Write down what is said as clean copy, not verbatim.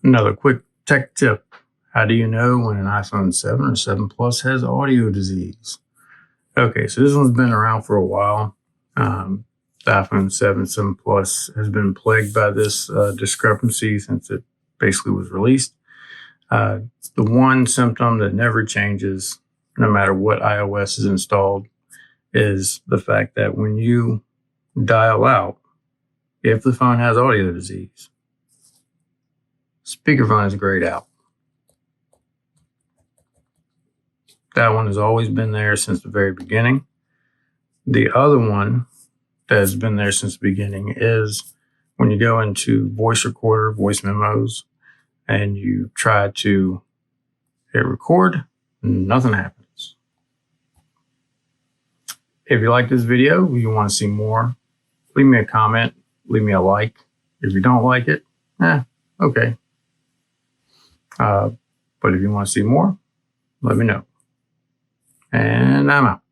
Another quick tech tip. How do you know when an iPhone 7 or 7 Plus has audio disease? Okay, so this one's been around for a while. The iPhone 7, 7 Plus has been plagued by this discrepancy since it basically was released. It's the one symptom that never changes, no matter what iOS is installed, is the fact that when you dial out, if the phone has audio disease, speakerphone is grayed out. That one has always been there since the very beginning. The other one that has been there since the beginning is when you go into voice recorder, voice memos, and you try to hit record, nothing happens. If you like this video, you want to see more, leave me a comment, leave me a like. If you don't like it, okay. But if you want to see more, let me know. And I'm out.